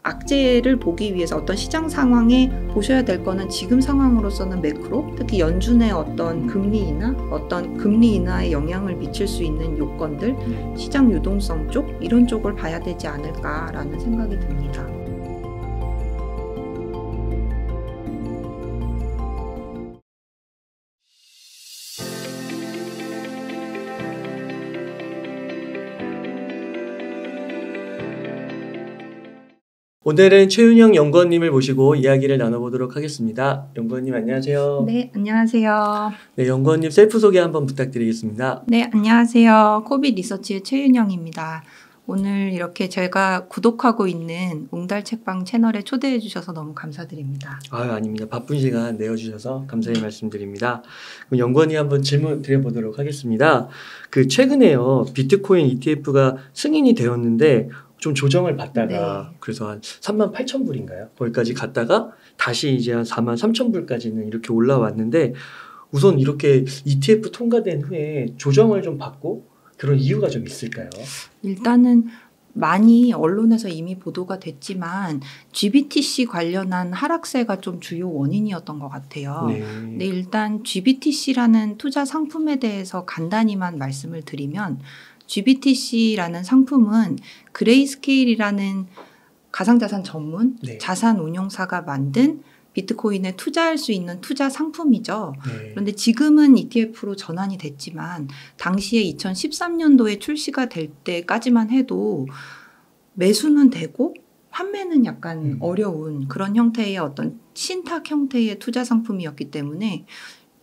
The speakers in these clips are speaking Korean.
악재를 보기 위해서 어떤 시장 상황에 보셔야 될 거는 지금 상황으로서는 매크로, 특히 연준의 어떤 금리 인하에 영향을 미칠 수 있는 요건들, 시장 유동성 쪽 이런 쪽을 봐야 되지 않을까라는 생각이 듭니다. 오늘은 최윤영 연구원님을 모시고 이야기를 나눠보도록 하겠습니다. 연구원님 안녕하세요. 네, 안녕하세요. 네, 연구원님 셀프 소개 한번 부탁드리겠습니다. 네, 안녕하세요. 코빗 리서치의 최윤영입니다. 오늘 이렇게 제가 구독하고 있는 웅달 책방 채널에 초대해 주셔서 너무 감사드립니다. 아닙니다. 바쁜 시간 내어주셔서 감사의 말씀드립니다. 그럼 연구원님 한번 질문 드려보도록 하겠습니다. 최근에요 비트코인 ETF가 승인이 되었는데 좀 조정을 받다가 그래서 한 38,000불인가요? 거기까지 갔다가 다시 이제 한 43,000불까지는 이렇게 올라왔는데 우선 이렇게 ETF 통과된 후에 조정을 좀 받고 그런 이유가 좀 있을까요? 일단은 많이 언론에서 이미 보도가 됐지만 GBTC 관련한 하락세가 좀 주요 원인이었던 것 같아요. 근데 일단 GBTC라는 투자 상품에 대해서 간단히만 말씀을 드리면 GBTC라는 상품은 그레이스케일이라는 가상자산 전문 자산 운용사가 만든 비트코인에 투자할 수 있는 투자 상품이죠. 그런데 지금은 ETF로 전환이 됐지만 당시에 2013년도에 출시가 될 때까지만 해도 매수는 되고 판매는 약간 어려운 그런 형태의 어떤 신탁 형태의 투자 상품이었기 때문에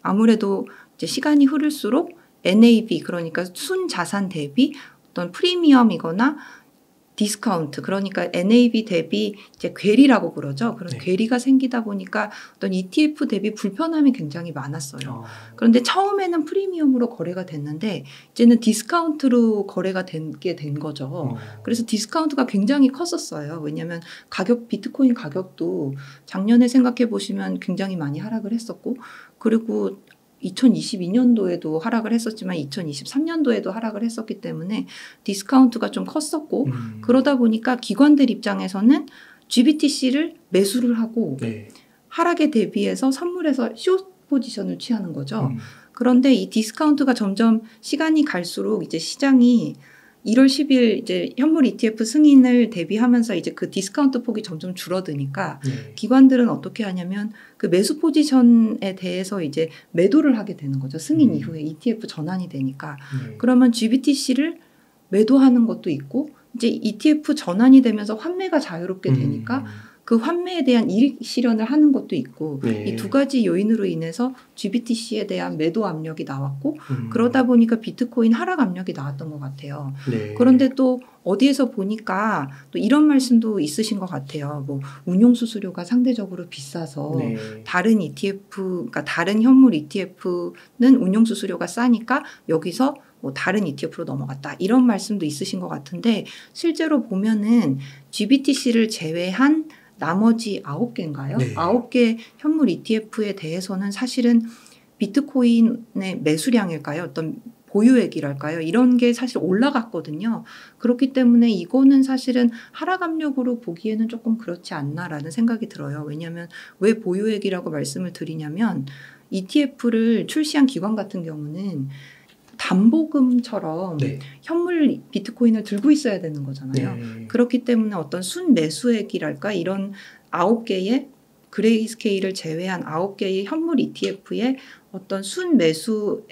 아무래도 이제 시간이 흐를수록 NAV 그러니까 순자산 대비 어떤 프리미엄이거나 디스카운트 그러니까 NAV 대비 이제 괴리라고 그러죠. 그런 괴리가 생기다 보니까 어떤 ETF 대비 불편함이 굉장히 많았어요. 그런데 처음에는 프리미엄으로 거래가 됐는데 이제는 디스카운트로 거래가 되게 된 거죠. 그래서 디스카운트가 굉장히 컸었어요. 왜냐하면 비트코인 가격도 작년에 생각해 보시면 굉장히 많이 하락을 했었고 그리고 2022년도에도 하락을 했었지만 2023년도에도 하락을 했었기 때문에 디스카운트가 좀 컸었고 그러다 보니까 기관들 입장에서는 GBTC를 매수를 하고 하락에 대비해서 선물해서 숏 포지션을 취하는 거죠. 그런데 이 디스카운트가 점점 시간이 갈수록 이제 시장이 1월 10일 이제 현물 ETF 승인을 대비하면서 이제 그 디스카운트 폭이 점점 줄어드니까 기관들은 어떻게 하냐면 그 매수 포지션에 대해서 이제 매도를 하게 되는 거죠. 승인 이후에 ETF 전환이 되니까. 그러면 GBTC를 매도하는 것도 있고 이제 ETF 전환이 되면서 환매가 자유롭게 되니까 그 환매에 대한 이익 실현을 하는 것도 있고 이 두 가지 요인으로 인해서 GBTC에 대한 매도 압력이 나왔고 그러다 보니까 비트코인 하락 압력이 나왔던 것 같아요. 그런데 또 어디에서 보니까 또 이런 말씀도 있으신 것 같아요. 뭐 운용 수수료가 상대적으로 비싸서 다른 ETF, 그러니까 다른 현물 ETF는 운용 수수료가 싸니까 여기서 뭐 다른 ETF로 넘어갔다. 이런 말씀도 있으신 것 같은데 실제로 보면은 GBTC를 제외한 나머지 9개인가요? 9개 현물 ETF에 대해서는 사실은 비트코인의 매수량일까요? 어떤 보유액이랄까요? 이런 게 사실 올라갔거든요. 그렇기 때문에 이거는 사실은 하락 압력으로 보기에는 조금 그렇지 않나라는 생각이 들어요. 왜냐하면 왜 보유액이라고 말씀을 드리냐면 ETF를 출시한 기관 같은 경우는 담보금처럼 현물 비트코인을 들고 있어야 되는 거잖아요. 그렇기 때문에 어떤 순매수액이랄까 이런 9개의 그레이스케일을 제외한 9개의 현물 ETF의 어떤 순매수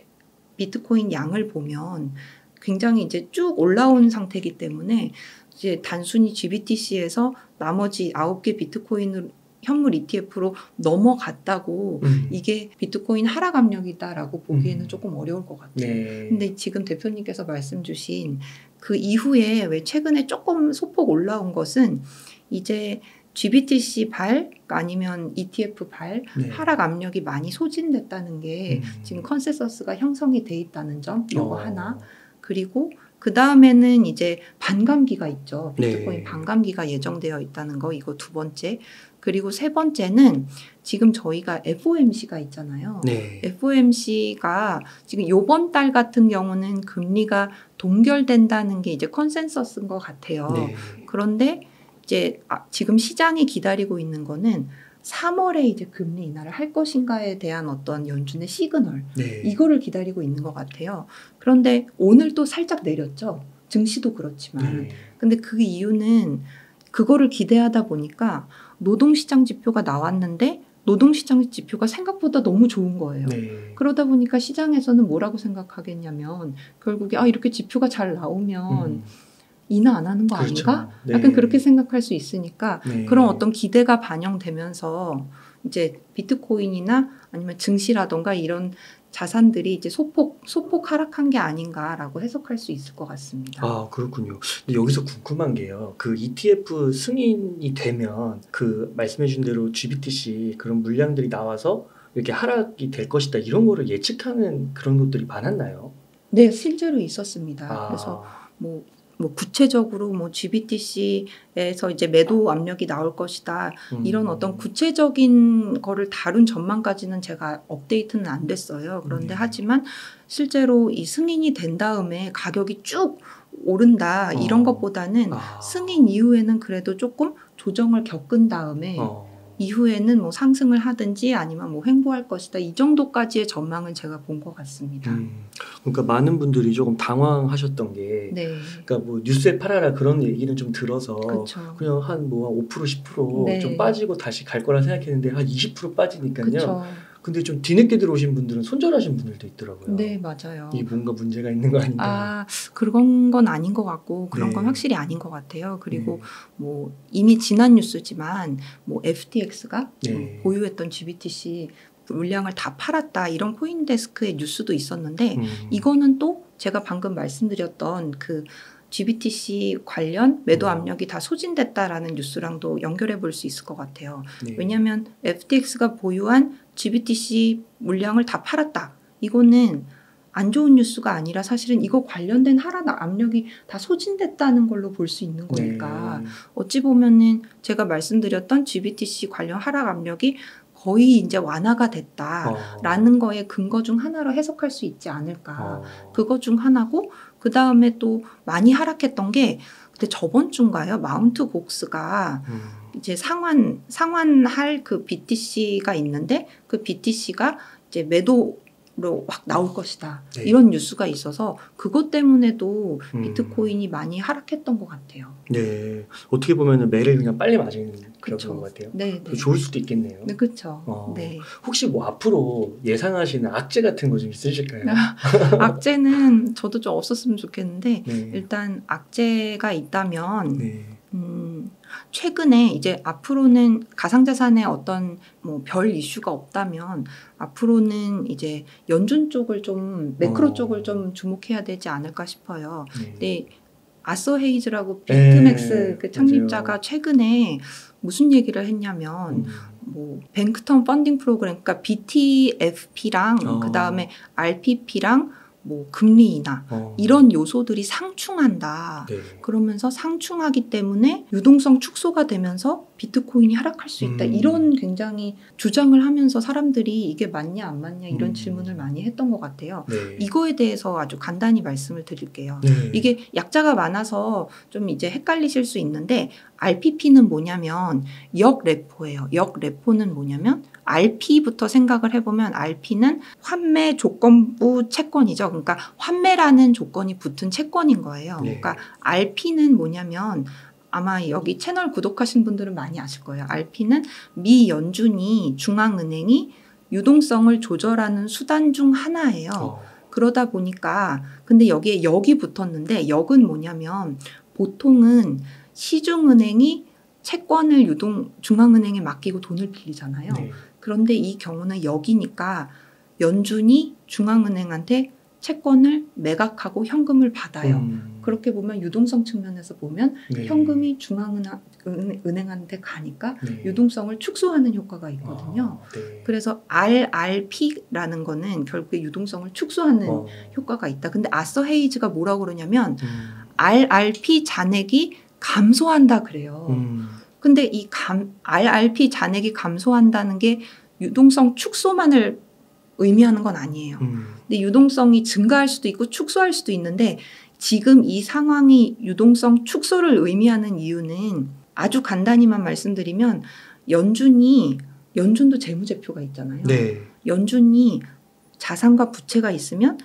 비트코인 양을 보면 굉장히 이제 쭉 올라온 상태이기 때문에 이제 단순히 GBTC에서 나머지 9개 비트코인을 현물 ETF로 넘어갔다고 이게 비트코인 하락 압력이다라고 보기에는 조금 어려울 것 같아요. 근데 지금 대표님께서 말씀 주신 그 이후에 왜 최근에 조금 소폭 올라온 것은 이제 GBTC 발 아니면 ETF 발 하락 압력이 많이 소진됐다는 게 지금 컨센서스가 형성이 돼 있다는 점 이거 하나 그리고 그 다음에는 이제 반감기가 있죠. 비트코인 반감기가 예정되어 있다는 거 이거 두 번째 그리고 세 번째는 지금 저희가 FOMC가 있잖아요. FOMC가 지금 이번 달 같은 경우는 금리가 동결된다는 게 이제 컨센서스인 것 같아요. 그런데 이제 지금 시장이 기다리고 있는 거는 3월에 이제 금리 인하를 할 것인가에 대한 어떤 연준의 시그널 네. 이거를 기다리고 있는 것 같아요. 그런데 오늘 또 살짝 내렸죠. 증시도 그렇지만. 네. 근데 그 이유는 그거를 기대하다 보니까 노동시장 지표가 나왔는데 노동시장 지표가 생각보다 너무 좋은 거예요. 네. 그러다 보니까 시장에서는 뭐라고 생각하겠냐면 결국에 이렇게 지표가 잘 나오면 인하 안 하는 거 그렇죠. 아닌가? 네. 약간 그렇게 생각할 수 있으니까 네. 그런 어떤 기대가 반영되면서 이제 비트코인이나 아니면 증시라던가 이런 자산들이 이제 소폭 하락한 게 아닌가라고 해석할 수 있을 것 같습니다. 아, 그렇군요. 근데 여기서 궁금한 게요. 그 ETF 승인이 되면 그 말씀해 주신 대로 GBTC 그런 물량들이 나와서 이렇게 하락이 될 것이다 이런 거를 예측하는 그런 것들이 많았나요? 네, 실제로 있었습니다. 그래서 뭐 구체적으로 GBTC에서 이제 매도 압력이 나올 것이다. 이런 어떤 구체적인 거를 다룬 전망까지는 제가 업데이트는 안 됐어요. 그런데 하지만 실제로 이 승인이 된 다음에 가격이 쭉 오른다 이런 것보다는 승인 이후에는 그래도 조금 조정을 겪은 다음에 이후에는 뭐 상승을 하든지 아니면 뭐 횡보할 것이다. 이 정도까지의 전망을 제가 본 것 같습니다. 그러니까 많은 분들이 조금 당황하셨던 게, 네. 그러니까 뭐 뉴스에 팔아라 그런 얘기는 좀 들어서 그쵸. 그냥 한 뭐 5% 10% 네. 좀 빠지고 다시 갈 거라 생각했는데 한 20% 빠지니까요. 그쵸. 근데 좀 뒤늦게 들어오신 분들은 손절하신 분들도 있더라고요. 네, 맞아요. 이 뭔가 문제가 있는 거 아닌가? 그런 건 아닌 것 같고 그런 건 확실히 아닌 것 같아요. 그리고 뭐 이미 지난 뉴스지만 뭐 FTX가 보유했던 GBTC 물량을 다 팔았다 이런 코인데스크의 뉴스도 있었는데 이거는 또 제가 방금 말씀드렸던 그 GBTC 관련 매도 압력이 다 소진됐다라는 뉴스랑도 연결해 볼 수 있을 것 같아요. 네. 왜냐하면 FTX가 보유한 GBTC 물량을 다 팔았다. 이거는 안 좋은 뉴스가 아니라 사실은 이거 관련된 하락 압력이 다 소진됐다는 걸로 볼 수 있는 거니까 어찌 보면은 제가 말씀드렸던 GBTC 관련 하락 압력이 거의 이제 완화가 됐다라는 거에 근거 중 하나로 해석할 수 있지 않을까. 그거 중 하나고 그 다음에 또 많이 하락했던 게 근데 저번 주인가요? 마운트 곡스가 이제 상환할 그 BTC가 있는데 그 BTC가 이제 매도로 확 나올 것이다. 네. 이런 뉴스가 있어서 그것 때문에도 비트코인이 많이 하락했던 것 같아요. 네, 어떻게 보면 매를 그냥 빨리 맞은 그런 것 같아요. 네, 네. 좋을 수도 있겠네요. 네, 그렇죠. 네. 혹시 뭐 앞으로 예상하시는 악재 같은 거 좀 있으실까요? 악재는 저도 좀 없었으면 좋겠는데 네. 일단 악재가 있다면. 네. 최근에 이제 앞으로는 가상자산에 어떤 뭐 별 이슈가 없다면 앞으로는 이제 연준 쪽을 좀 매크로 쪽을 좀 주목해야 되지 않을까 싶어요. 근데 아서 헤이즈라고 비트맥스 그 창립자가 맞아요. 최근에 무슨 얘기를 했냐면 뭐 뱅크텀 펀딩 프로그램 그러니까 BTFP랑 그 다음에 RPP랑 뭐 금리 인하 이런 요소들이 상충한다. 네. 그러면서 상충하기 때문에 유동성 축소가 되면서 비트코인이 하락할 수 있다. 이런 굉장히 주장을 하면서 사람들이 이게 맞냐 안 맞냐 이런 질문을 많이 했던 것 같아요. 네. 이거에 대해서 아주 간단히 말씀을 드릴게요. 네. 이게 약자가 많아서 좀 이제 헷갈리실 수 있는데 RPP는 뭐냐면 역레포예요. 역레포는 뭐냐면 RP부터 생각을 해보면 RP는 환매 조건부 채권이죠. 그러니까 환매라는 조건이 붙은 채권인 거예요. 네. 그러니까 RP는 뭐냐면 아마 여기 채널 구독하신 분들은 많이 아실 거예요. RP는 미 연준이 중앙은행이 유동성을 조절하는 수단 중 하나예요. 그러다 보니까 근데 여기에 역이 붙었는데 역은 뭐냐면 보통은 시중은행이 채권을 중앙은행에 맡기고 돈을 빌리잖아요. 네. 그런데 이 경우는 역이니까 연준이 중앙은행한테 채권을 매각하고 현금을 받아요. 그렇게 보면 유동성 측면에서 보면 네. 현금이 중앙은행한테 가니까 네. 유동성을 축소하는 효과가 있거든요. 네. 그래서 RRP라는 거는 결국에 유동성을 축소하는 효과가 있다. 근데 아서 헤이즈가 뭐라고 그러냐면 RRP 잔액이 감소한다 그래요. 근데 이 RRP 잔액이 감소한다는 게 유동성 축소만을 의미하는 건 아니에요. 근데 유동성이 증가할 수도 있고 축소할 수도 있는데 지금 이 상황이 유동성 축소를 의미하는 이유는 아주 간단히만 말씀드리면 연준도 재무제표가 있잖아요. 네. 연준이 자산과 부채가 있으면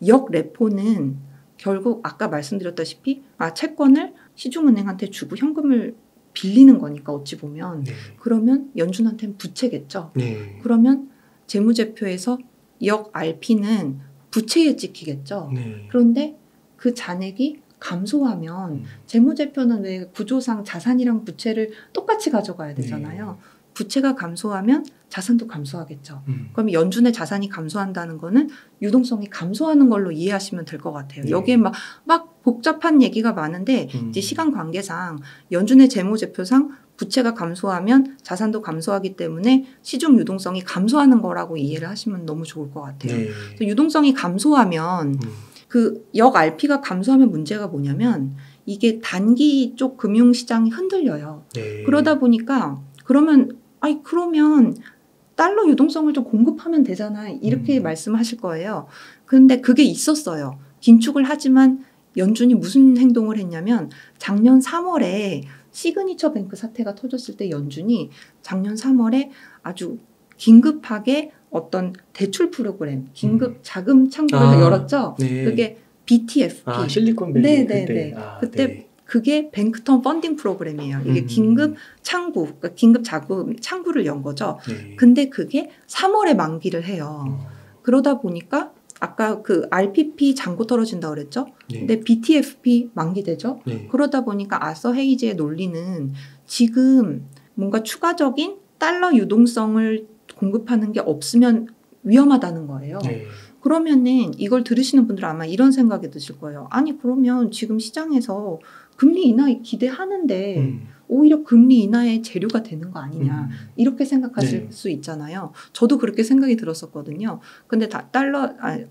역레포는 결국 아까 말씀드렸다시피 채권을 시중은행한테 주고 현금을 빌리는 거니까 어찌 보면 네. 그러면 연준한테는 부채겠죠. 네. 그러면 재무제표에서 역 RP는 부채에 찍히겠죠. 네. 그런데 그 잔액이 감소하면 재무제표는 왜 구조상 자산이랑 부채를 똑같이 가져가야 되잖아요. 네. 부채가 감소하면 자산도 감소하겠죠. 그럼 연준의 자산이 감소한다는 거는 유동성이 감소하는 걸로 이해하시면 될 것 같아요. 네. 여기에 막 복잡한 얘기가 많은데 이제 시간 관계상 연준의 재무제표상 부채가 감소하면 자산도 감소하기 때문에 시중 유동성이 감소하는 거라고 이해를 하시면 너무 좋을 것 같아요. 네. 유동성이 감소하면 그 역 RP가 감소하면 문제가 뭐냐면 이게 단기 쪽 금융시장이 흔들려요. 네. 그러다 보니까 그러면 달러 유동성을 좀 공급하면 되잖아. 이렇게 말씀하실 거예요. 그런데 그게 있었어요. 긴축을 하지만 연준이 무슨 행동을 했냐면 작년 3월에 시그니처 뱅크 사태가 터졌을 때 연준이 작년 3월에 아주 긴급하게 어떤 대출 프로그램, 긴급 자금 창구를 열었죠. 네. 그게 BTFP. 실리콘밸리 네. 그때 그게 뱅크텀 펀딩 프로그램이에요. 이게 긴급 창구, 그러니까 긴급 자금 창구를 연 거죠. 네. 근데 그게 3월에 만기를 해요. 그러다 보니까 아까 그 RPP 잔고 떨어진다고 그랬죠. 네. 근데 BTFP 만기되죠. 네. 그러다 보니까 아서 헤이즈의 논리는 지금 뭔가 추가적인 달러 유동성을 공급하는 게 없으면 위험하다는 거예요. 네. 그러면은 이걸 들으시는 분들은 아마 이런 생각이 드실 거예요. 아니 그러면 지금 시장에서 금리 인하 기대하는데 오히려 금리 인하의 재료가 되는 거 아니냐 이렇게 생각하실 수 있잖아요. 저도 그렇게 생각이 들었었거든요. 근데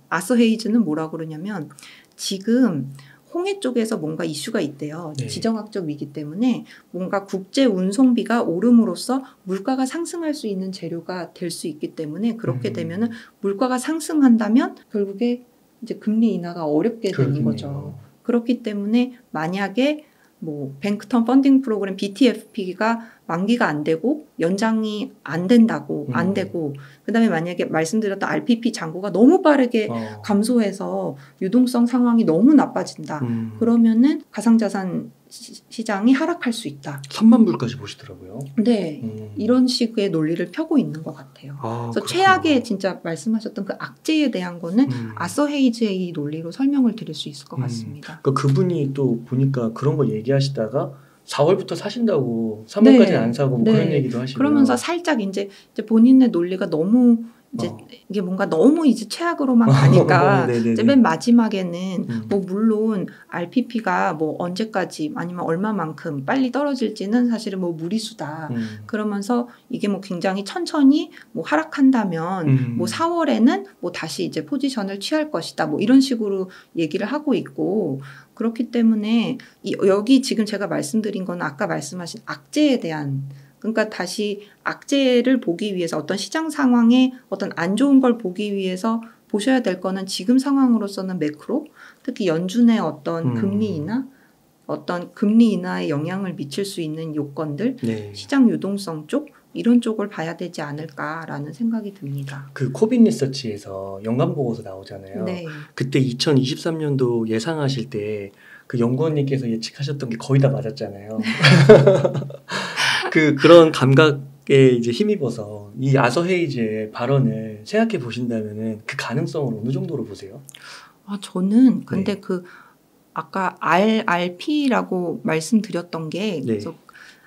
아서 헤이즈는 뭐라고 그러냐면 지금 홍해 쪽에서 뭔가 이슈가 있대요. 네. 지정학적 위기 때문에 뭔가 국제 운송비가 오름으로써 물가가 상승할 수 있는 재료가 될 수 있기 때문에 그렇게 되면은 물가가 상승한다면 결국에 이제 금리 인하가 어렵게 되는 거죠. 그렇기 때문에 만약에 뱅크텀 펀딩 프로그램 BTFP가 만기가 안 되고 연장이 안 된다고 안 되고 그다음에 만약에 말씀드렸던 RPP 잔고가 너무 빠르게 감소해서 유동성 상황이 너무 나빠진다. 그러면은 가상자산 시장이 하락할 수 있다. 3만 불까지 보시더라고요. 네. 이런 식의 논리를 펴고 있는 것 같아요. 그래서 그렇구나. 최악의 진짜 말씀하셨던 그 악재에 대한 거는 아서 헤이즈의 이 논리로 설명을 드릴 수 있을 것 같습니다. 그분이 또 보니까 그런 거 얘기하시다가 4월부터 사신다고 3월까지 안 사고 그런 얘기도 하시고 그러면서 살짝 이제 본인의 논리가 너무 이제 이게 뭔가 너무 이제 최악으로만 가니까 이제 맨 마지막에는 물론 RPP가 언제까지 아니면 얼마만큼 빨리 떨어질지는 사실은 무리수다. 그러면서 이게 굉장히 천천히 하락한다면 4월에는 다시 이제 포지션을 취할 것이다. 이런 식으로 얘기를 하고 있고 그렇기 때문에 여기 지금 제가 말씀드린 건 아까 말씀하신 악재에 대한 그러니까 다시 악재를 보기 위해서 어떤 시장 상황에 어떤 안 좋은 걸 보기 위해서 보셔야 될 거는 지금 상황으로서는 매크로 특히 연준의 어떤 금리 인하에 영향을 미칠 수 있는 요건들 시장 유동성 쪽 이런 쪽을 봐야 되지 않을까라는 생각이 듭니다. 그 코빈 리서치에서 연간 보고서 나오잖아요. 네. 그때 2023년도 예상하실 때 그 연구원님께서 예측하셨던 게 거의 다 맞았잖아요. 그런 감각에 이제 힘입어서 이 아서 헤이즈의 발언을 생각해 보신다면은 그 가능성을 어느 정도로 보세요? 저는 근데 아까 RRP라고 말씀드렸던 게 그래서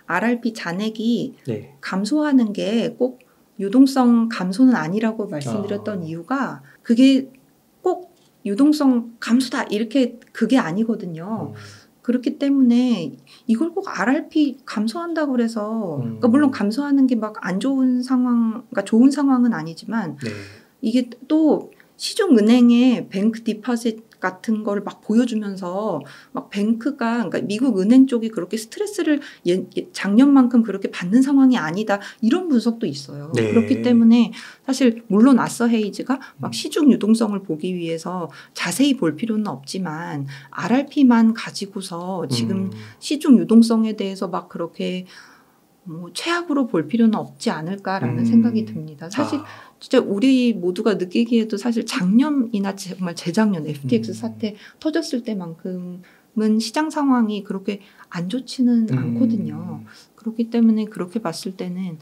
RRP 잔액이 감소하는 게 꼭 유동성 감소는 아니라고 말씀드렸던 이유가 그게 꼭 유동성 감소다 이렇게 그게 아니거든요. 그렇기 때문에 이걸 꼭 RRP 감소한다고 그래서 그러니까 물론 감소하는 게 막 안 좋은 상황, 그러니까 좋은 상황은 아니지만 이게 또 시중은행의 뱅크 디파짓 같은 걸 막 보여주면서 막 뱅크가 그러니까 미국 은행 쪽이 그렇게 스트레스를 작년만큼 그렇게 받는 상황이 아니다 이런 분석도 있어요. 네. 그렇기 때문에 사실 물론 아서 헤이즈가 막 시중 유동성을 보기 위해서 자세히 볼 필요는 없지만 RRP만 가지고서 지금 시중 유동성에 대해서 막 그렇게 뭐 최악으로 볼 필요는 없지 않을까라는 생각이 듭니다. 사실 진짜 우리 모두가 느끼기에도 사실 작년이나 정말 재작년 FTX 사태 터졌을 때만큼은 시장 상황이 그렇게 안 좋지는 않거든요. 그렇기 때문에 그렇게 봤을 때는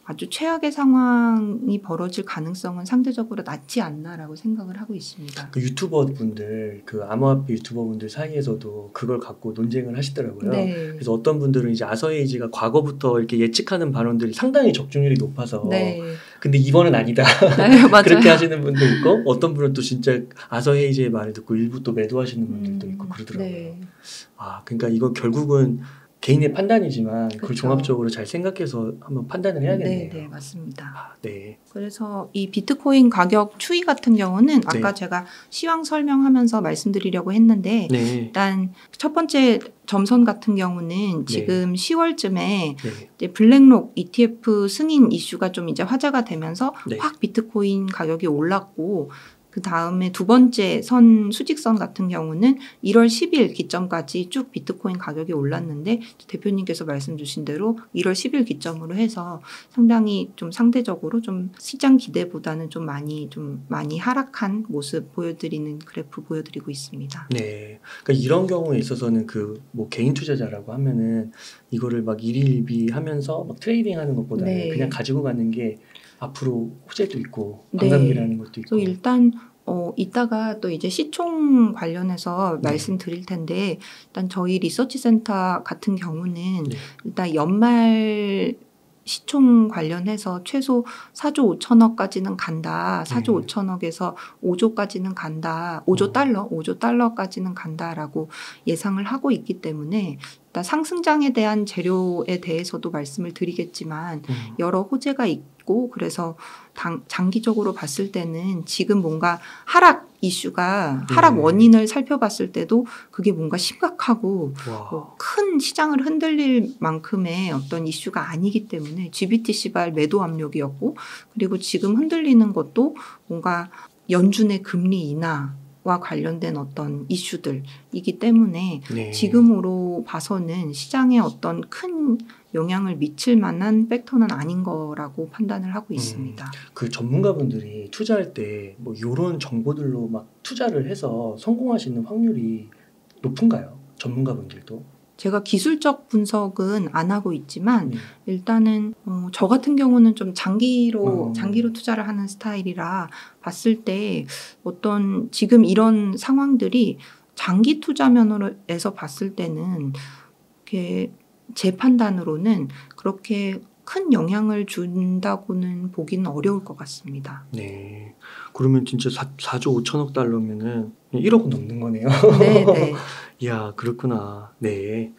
아주 최악의 상황이 벌어질 가능성은 상대적으로 낮지 않나라고 생각을 하고 있습니다. 그 유튜버 분들, 그 암호화폐 유튜버 분들 사이에서도 그걸 갖고 논쟁을 하시더라고요. 네. 그래서 어떤 분들은 이제 아서헤이지가 과거부터 이렇게 예측하는 발언들이 상당히 적중률이 높아서 네. 근데 이번은 아니다. 네, 맞아요. 그렇게 하시는 분도 있고 어떤 분은 또 진짜 아서헤이지의 말을 듣고 일부 또 매도하시는 분들도 있고 그러더라고요. 네. 그러니까 이거 결국은 개인의 판단이지만 그걸 그렇죠. 종합적으로 잘 생각해서 한번 판단을 해야겠네요. 네, 맞습니다. 네. 그래서 이 비트코인 가격 추이 같은 경우는 아까 네. 제가 시황 설명하면서 말씀드리려고 했는데 네. 일단 첫 번째 점선 같은 경우는 지금 10월쯤에 네. 이제 블랙록 ETF 승인 이슈가 좀 이제 화제가 되면서 네. 확 비트코인 가격이 올랐고 그 다음에 두 번째 선 수직선 같은 경우는 1월 10일 기점까지 쭉 비트코인 가격이 올랐는데 대표님께서 말씀 주신 대로 1월 10일 기점으로 해서 상당히 좀 상대적으로 좀 시장 기대보다는 좀 많이 하락한 모습 보여드리는 그래프 보여드리고 있습니다. 네. 그러니까 이런 경우에 있어서는 그 뭐 개인 투자자라고 하면은 이거를 막 일일비 하면서 막 트레이딩하는 것보다는 네. 그냥 가지고 가는 게 앞으로 호재도 있고 네. 반감기라는 것도 있고. 그래서 일단 이따가 또 이제 시총 관련해서 네. 말씀드릴 텐데 일단 저희 리서치 센터 같은 경우는 네. 일단 연말 시총 관련해서 최소 4조 5천억까지는 간다. 4조 5천억에서 5조까지는 간다. 5조 달러까지는 간다라고 예상을 하고 있기 때문에 일단 상승장에 대한 재료에 대해서도 말씀을 드리겠지만 여러 호재가 있고 그래서 장기적으로 봤을 때는 지금 뭔가 하락 이슈가 하락 원인을 살펴봤을 때도 그게 뭔가 심각하고 큰 시장을 흔들릴 만큼의 어떤 이슈가 아니기 때문에 GBTC발 매도 압력이었고 그리고 지금 흔들리는 것도 뭔가 연준의 금리 인하와 관련된 어떤 이슈들이기 때문에 네. 지금으로 봐서는 시장에 어떤 큰 영향을 미칠 만한 팩터는 아닌 거라고 판단을 하고 있습니다. 그 전문가분들이 투자할 때 뭐 이런 정보들로 막 투자를 해서 성공하시는 확률이 높은가요? 전문가분들도? 제가 기술적 분석은 안 하고 있지만 일단은 저 같은 경우는 좀 장기로 투자를 하는 스타일이라 봤을 때 어떤 지금 이런 상황들이 장기 투자 면에서 봤을 때는 이렇게 제 판단으로는 그렇게 큰 영향을 준다고는 보기는 어려울 것 같습니다. 네. 그러면 진짜 4조 5천억 달러면은 1억 넘는 거네요. 네. 이야, 그렇구나. 네.